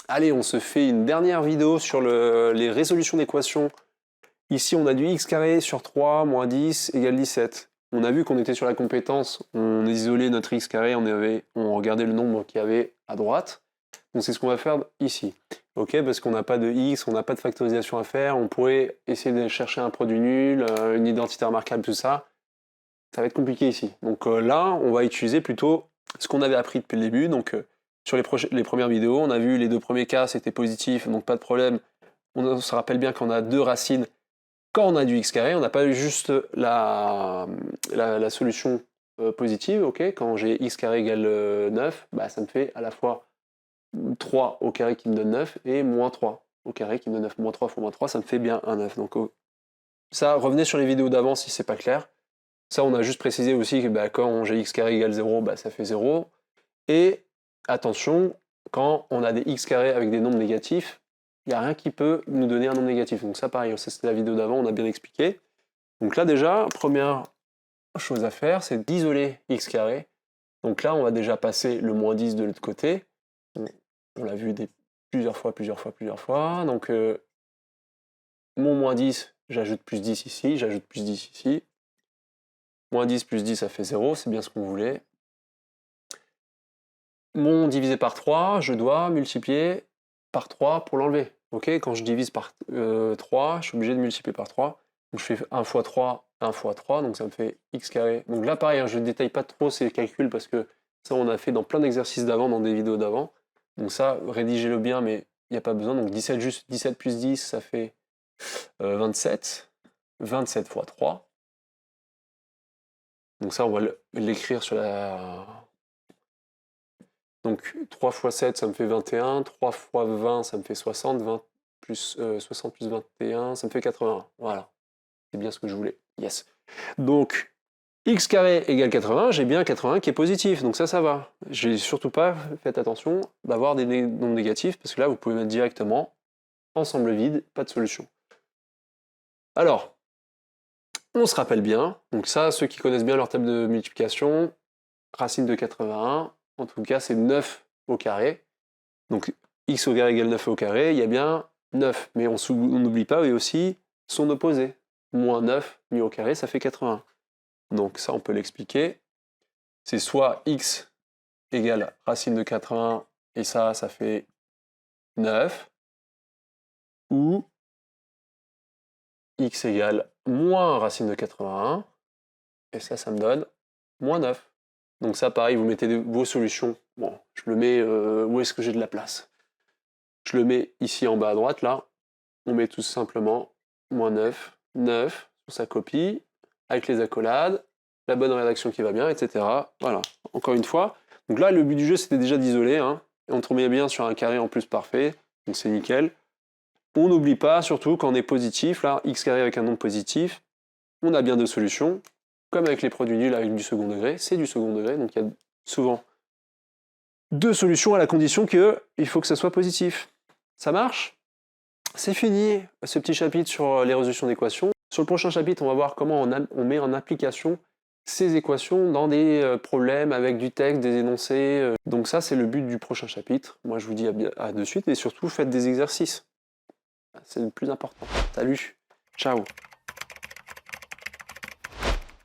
Allez, on se fait une dernière vidéo sur les résolutions d'équations. Ici, on a du x carré sur 3 moins 10 égale 17. On a vu qu'on était sur la compétence, on isolait notre x carré, on regardait le nombre qu'il y avait à droite. Donc c'est ce qu'on va faire ici. Ok, parce qu'on n'a pas de x, on n'a pas de factorisation à faire, on pourrait essayer de chercher un produit nul, une identité remarquable, tout ça. Ça va être compliqué ici. Donc là, on va utiliser plutôt ce qu'on avait appris depuis le début. Donc sur les premières vidéos, on a vu les deux premiers cas, c'était positif, donc pas de problème. On se rappelle bien qu'on a deux racines quand on a du x carré, on n'a pas eu juste la solution positive, ok. Quand j'ai x carré égale 9, bah, ça me fait à la fois 3 au carré qui me donne 9 et moins 3 au carré qui me donne 9. Moins 3 fois moins 3, ça me fait bien un 9. Donc ça, revenez sur les vidéos d'avant si c'est pas clair. Ça, on a juste précisé aussi que bah, quand j'ai x carré égale 0, bah, ça fait 0. Et attention, quand on a des x carrés avec des nombres négatifs, il n'y a rien qui peut nous donner un nombre négatif. Donc ça, pareil, ça c'était la vidéo d'avant, on a bien expliqué. Donc là déjà, première chose à faire, c'est d'isoler x carré. Donc là, on va déjà passer le moins 10 de l'autre côté. On l'a vu plusieurs fois. Donc mon moins 10, j'ajoute plus 10 ici, j'ajoute plus 10 ici. Moins 10 plus 10, ça fait 0, c'est bien ce qu'on voulait. Mon divisé par 3, je dois multiplier par 3 pour l'enlever. Ok, quand je divise par 3, je suis obligé de multiplier par 3. Donc je fais 1 fois 3, 1 fois 3, donc ça me fait x carré. Donc là pareil, hein, je ne détaille pas trop ces calculs parce que ça on a fait dans plein d'exercices d'avant, dans des vidéos d'avant. Donc ça, rédigez-le bien, mais il n'y a pas besoin. Donc 17 plus 10, ça fait 27. 27 fois 3. Donc ça, on va l'écrire sur la... Donc 3 fois 7, ça me fait 21. 3 fois 20, ça me fait 60. 60 plus 21, ça me fait 81. Voilà. C'est bien ce que je voulais. Yes. Donc, x carré égale 80, j'ai bien 80 qui est positif. Donc ça va. J'ai surtout pas fait attention d'avoir des nombres négatifs, parce que là, vous pouvez mettre directement ensemble vide, pas de solution. Alors, on se rappelle bien. Donc ça, ceux qui connaissent bien leur table de multiplication, racine de 81, en tout cas, c'est 9 au carré. Donc, x au carré égale 9 au carré, il y a bien 9. Mais on n'oublie pas, et aussi, son opposé. Moins 9 mis au carré, ça fait 81. Donc ça, on peut l'expliquer. C'est soit x égale racine de 80, et ça fait 9, ou x égale moins racine de 81, et ça me donne moins 9. Donc ça, pareil, vous mettez vos solutions. Bon, je le mets où est-ce que j'ai de la place? Je le mets ici en bas à droite, là. On met tout simplement moins 9, 9 sur sa copie, avec les accolades, la bonne rédaction qui va bien, etc. Voilà, encore une fois. Donc là, le but du jeu, c'était déjà d'isoler. Hein, et on tombait bien sur un carré en plus parfait, donc c'est nickel. On n'oublie pas, surtout quand on est positif, là, x carré avec un nombre positif, on a bien deux solutions. Comme avec les produits nuls avec du second degré, c'est du second degré, donc il y a souvent deux solutions à la condition qu'il faut que ça soit positif. Ça marche? C'est fini, ce petit chapitre sur les résolutions d'équations. Sur le prochain chapitre, on va voir comment on met en application ces équations dans des problèmes avec du texte, des énoncés. Donc ça, c'est le but du prochain chapitre. Moi, je vous dis à de suite, et surtout, faites des exercices. C'est le plus important. Salut, ciao.